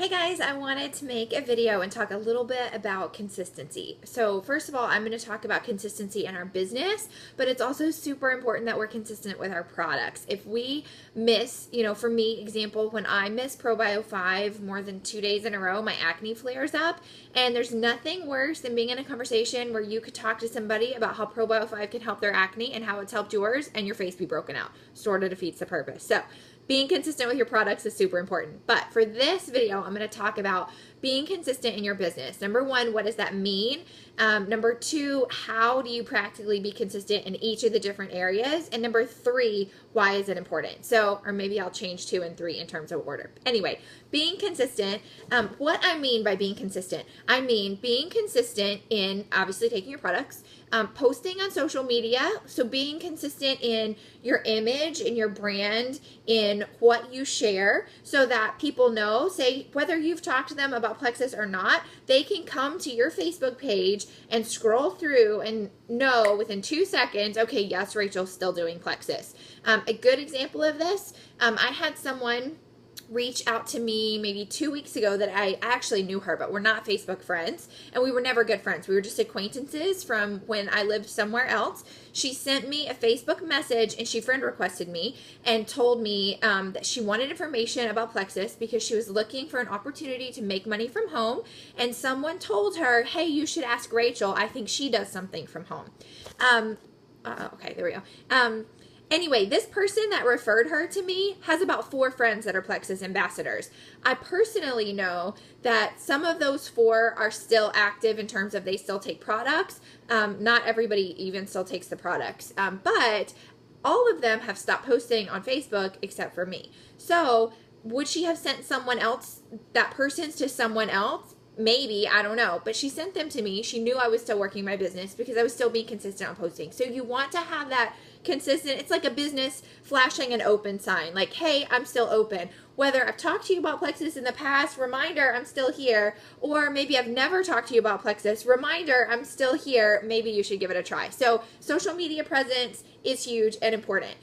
Hey guys, I wanted to make a video and talk a little bit about consistency. So first of all, I'm going to talk about consistency in our business, but it's also super important that we're consistent with our products. If we miss, for me, example, when I miss ProBio 5 more than 2 days in a row, my acne flares up, and there's nothing worse than being in a conversation where you could talk to somebody about how ProBio 5 can help their acne and how it's helped yours, and your face be broken out. Sort of defeats the purpose. So being consistent with your products is super important. But for this video, I'm going to talk about being consistent in your business. Number one, what does that mean? Number two, how do you practically be consistent in each of the different areas? And number three, why is it important? So, or maybe I'll change 2 and 3 in terms of order. Anyway, being consistent, what I mean by being consistent, I mean being consistent in obviously taking your products, posting on social media, so being consistent in your image, in your brand, in what you share, so that people know, say, whether you've talked to them about Plexus or not, they can come to your Facebook page and scroll through and know within 2 seconds, okay, yes, Rachel's still doing Plexus. A good example of this, I had someone reach out to me maybe 2 weeks ago that I actually knew her, but we're not Facebook friends, and we were never good friends. We were just acquaintances from when I lived somewhere else. She sent me a Facebook message and she friend requested me and told me that she wanted information about Plexus because she was looking for an opportunity to make money from home, and someone told her, hey, you should ask Rachel. I think she does something from home. Okay, there we go. Anyway, this person that referred her to me has about 4 friends that are Plexus ambassadors. I personally know that some of those 4 are still active in terms of they still take products. Not everybody even still takes the products, but all of them have stopped posting on Facebook except for me. So would she have sent someone else, that person's to someone else? Maybe, I don't know, but she sent them to me. She knew I was still working my business because I was still being consistent on posting. So you want to have that consistent. It's like a business flashing an open sign, like, hey, I'm still open. Whether I've talked to you about Plexus in the past, reminder, I'm still here, or maybe I've never talked to you about Plexus, reminder, I'm still here, maybe you should give it a try. So social media presence is huge and important.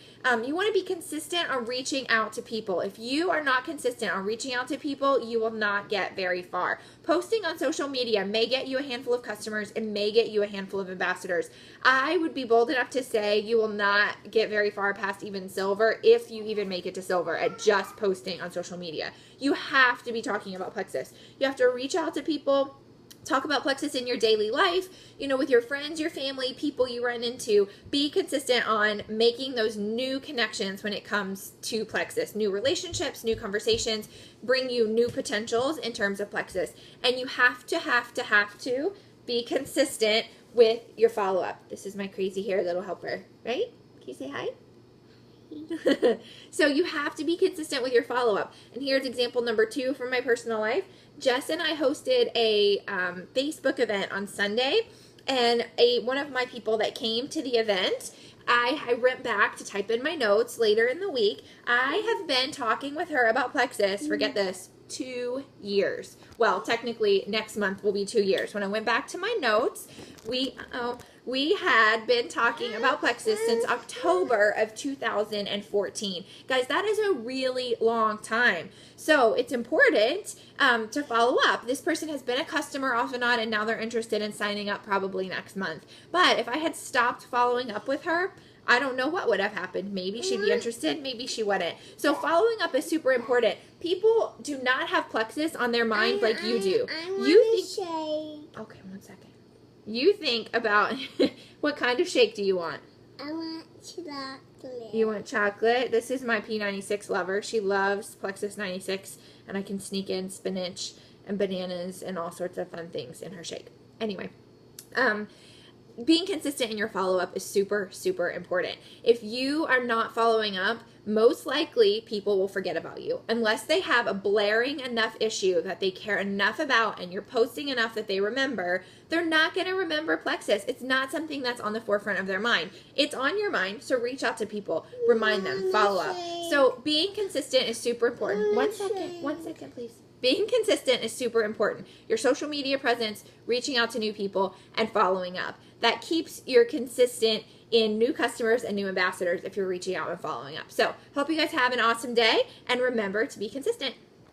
You want to be consistent on reaching out to people. If you are not consistent on reaching out to people, you will not get very far. Posting on social media may get you a handful of customers and may get you a handful of ambassadors. I would be bold enough to say you will not get very far past even silver, if you even make it to silver, at just posting on social media. You have to be talking about Plexus. You have to reach out to people. Talk about Plexus in your daily life, with your friends, your family, people you run into. Be consistent on making those new connections when it comes to Plexus. New relationships, new conversations, bring you new potentials in terms of Plexus. And you have to be consistent with your follow-up. This is my crazy hair little helper, right? Can you say hi? So you have to be consistent with your follow-up. And here's example number 2 from my personal life. Jess and I hosted a Facebook event on Sunday, and one of my people that came to the event, I went back to type in my notes later in the week. I have been talking with her about Plexus, forget this, 2 years. Well, technically next month will be 2 years. When I went back to my notes, we had been talking about Plexus since October of 2014. Guys, that is a really long time. So it's important to follow up. This person has been a customer off and on, and now they're interested in signing up probably next month. But if I had stopped following up with her, I don't know what would have happened. Maybe she'd be interested, maybe she wouldn't. So following up is super important. People do not have Plexus on their mind like you do. Okay, 1 second. You think about what kind of shake do you want? I want chocolate. You want chocolate? This is my P96 lover. She loves Plexus 96, and I can sneak in spinach and bananas and all sorts of fun things in her shake. Anyway, being consistent in your follow-up is super, super important. If you are not following up, most likely people will forget about you. Unless they have a blaring enough issue that they care enough about and you're posting enough that they remember, they're not going to remember Plexus. It's not something that's on the forefront of their mind. It's on your mind, so reach out to people, remind them, follow up. So being consistent is super important. 1 second, please. Being consistent is super important. Your social media presence, reaching out to new people, and following up. That keeps you consistent in new customers and new ambassadors if you're reaching out and following up. So, hope you guys have an awesome day, and remember to be consistent.